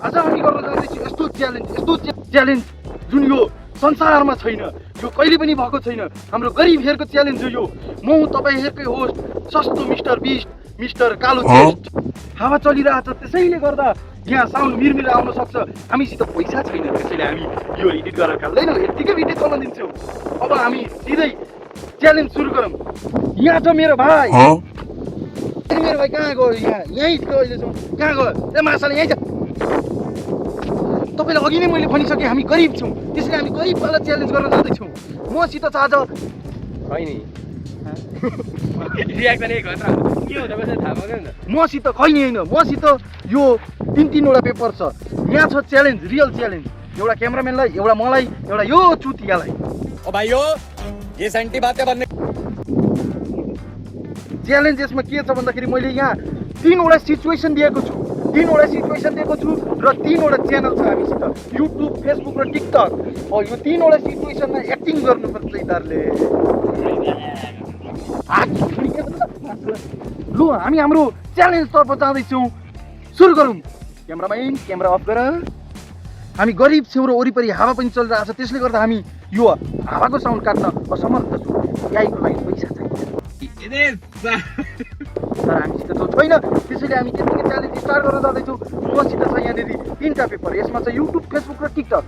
आज हामी गर्न जाँदैछु यस्तो च्यालेन्ज जुन यो संसारमा छैन, यो कहिले पनि भएको छैन। हाम्रो गरिबहरूको च्यालेन्ज हो यो। म तपाईहरुकै होस्ट सस्तो मिस्टर बिस्ट, मिस्टर कालो चेस्ट। हावा चलिरहेछ, त्यसैले गर्दा यहाँ साउन्ड मिरमिर आउन सक्छ। हामीसित पैसा छैन, त्यसैले हामी यो एडिट गरेर खाल्दैनौँ, यतिकै भिडियो चलाउन दिन्छौँ। अब हामी सिधै च्यालेन्ज सुरु गरौँ। यहाँ छ मेरो भाइ। मेरो भाइ कहाँ गयो? यहीँ थियो अहिलेसम्म। कहाँ गयो? ए माछाले यहीँ छ। तपाईँलाई अघि नै मैले भनिसकेँ हामी गरिब छौँ, त्यसैले हामी गरिबवाला च्यालेन्ज गर्न जाँदैछौँ। मसित छ आज मसित खैनी होइन, मसित यो तीनवटा पेपर छ। यहाँ छ च्यालेन्ज, रियल च्यालेन्ज। एउटा क्यामेराम्यानलाई, एउटा मलाई, एउटा यो चुतियालाई। च्यालेन्ज यसमा के छ भन्दाखेरि मैले यहाँ 3वटा सिचुएसन दिएको छु, र 3वटा च्यानल छ हामीसित, युट्युब, फेसबुक र टिकटक। यो 3वटा सिचुएसनमा एक्टिङ गर्नुपर्छ यिनीहरूले। लु हामी हाम्रो च्यालेन्जतर्फ जाँदैछौँ, सुरु गरौँ। क्यामेराम्यान क्यामेरा अफ गर। हामी गरिब छौँ र वरिपरि हावा पनि चलिरहेको छ, त्यसले गर्दा हामी यो हावाको साउन्ड काट्न असमर्थ छौँ। गाईको लागि पैसा चाहिन्छ तर हामीसित त्यो छैन, त्यसैले हामी त्यतिकै च्यालेन्ज स्टार्ट गर्न जाँदैछौँ। मसित छ यहाँनिर 3टा पेपर। यसमा छ युट्युब, फेसबुक र टिकटक।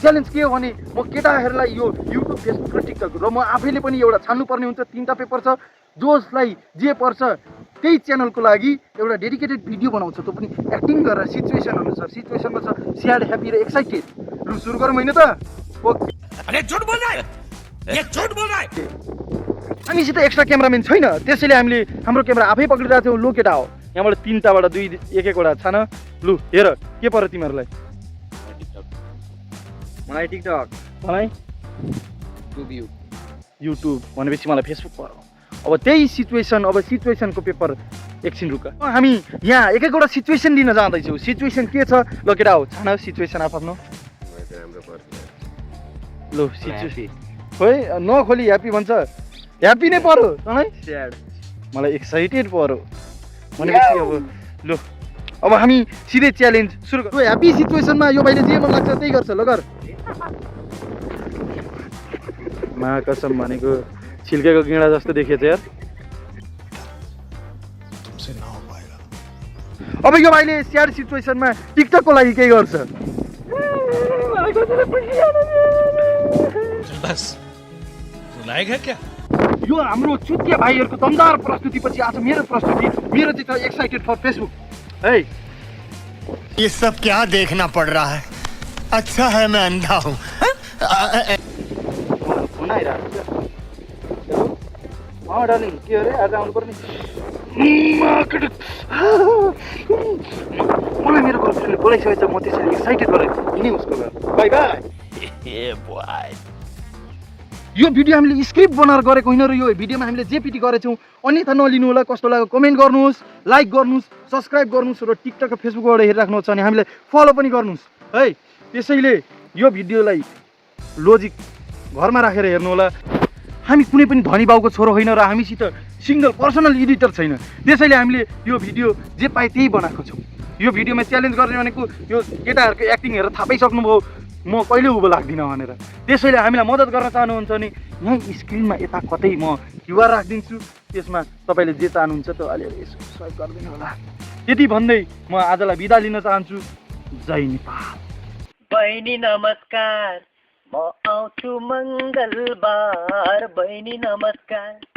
च्यालेन्ज के हो भने म केटाहरूलाई यो युट्युब, फेसबुक र टिकटक र म आफैले पनि एउटा छान्नुपर्ने हुन्छ। 3टा पेपर छ, जसलाई जे पर्छ त्यही च्यानलको लागि एउटा डेडिकेटेड भिडियो बनाउँछ, त्यो पनि एक्टिङ गरेर सिचुएसन अनुसार। सिचुएसनमा छ स्याड, ह्याप्पी र एक्साइटेड। लु सुरु गरौँ होइन त? ओके। हामीसित एक्स्ट्रा क्यामेराम्यान छैन, त्यसैले हामीले हाम्रो क्यामेरा आफै पक्रिरहेको थियौँ। लु केटा हो, यहाँबाट 3टाबाट 1-1वटा छान। लु हेर के पर्यो तिमीहरूलाई? मलाई टिकटक, मलाई युट्युब भनेपछि मलाई फेसबुक पर्यो। अब त्यही सिचुएसन, अब सिचुएसनको पेपर एकछिन रुक। हामी यहाँ 1-1वटा सिचुएसन दिन जाँदैछौँ। सिचुएसन के छ? ल केटा हो, छान सिचुएसन आफ्नो। लु सिचुएसन खोइ नखोली ह्याप्पी भन्छ, ह्याप्पी नै पर्यो। तँलाई स्याड, मलाई एक्साइटेड पर्यो भनेपछि अब लु अब हामी सिधै च्यालेन्ज सुरु गर्छौँ। ह्याप्पी सिचुएसनमा यो भाइले जे मन लाग्छ त्यही गर्छ। ल गर। मा कसम भनेको छिल्केको गिँडा जस्तो देखिएछ यार। अब यो भाइले स्याड सिचुएसनमा टिकटकको लागि केही गर्छ। यो हाम्रो चुतिया भाइहरूको दमदार प्रस्तुतिपछि आज मेरो प्रस्तुति। मेरो चाहिँ छ एक्साइटेड फर फेसबुक। है ये सब क्या देखना पड़ रहा है? अच्छा है मैं अंधा हूँ। फोन आइरहेको छ। हेलो डार्लिङ, के अरे आज आउनु पर्ने? मलाई मेरो गर्लफ्रेन्डले बोलाइसकेको छ, म त्यसैले एक्साइटेड भएर हिँडेँ उसको घर। By by. यो भिडियो हामीले स्क्रिप्ट बनाएर गरेको होइन र यो भिडियोमा हामीले जे पिटी गरेछौँ अन्यथा नलिनु होला। कस्तो लाग्यो कमेन्ट गर्नुहोस्, लाइक गर्नुहोस्, सब्सक्राइब गर्नुहोस् र टिकटक र फेसबुकबाट हेरिराख्नुहोस् अनि हामीलाई फलो पनि गर्नुहोस् है। त्यसैले यो भिडियोलाई लोजिक घरमा राखेर हेर्नु होला। हामी कुनै पनि धनी बाउको छोरो होइन र हामीसित सिङ्गल पर्सनल एडिटर छैन, त्यसैले हामीले यो भिडियो जे पाए त्यही बनाएको छौँ। यो भिडियोमा च्यालेन्ज गर्ने भनेको यो केटाहरूको एक्टिङ हेरेर थाहा पाइसक्नुभयो म कहिले उँभो लाग्दिनँ भनेर। त्यसैले हामीलाई मद्दत गर्न चाहनुहुन्छ भने यहीँ स्क्रिनमा यता कतै म क्युआर राखिदिन्छु, त्यसमा तपाईँले जे चाहनुहुन्छ त्यो अलिअलि यसो सहयोग गरिदिनु होला। त्यति भन्दै म आजलाई बिदा लिन चाहन्छु। जय नेपाल। बहिनी नमस्कार, म आउँछु मङ्गलबार। बहिनी नमस्कार।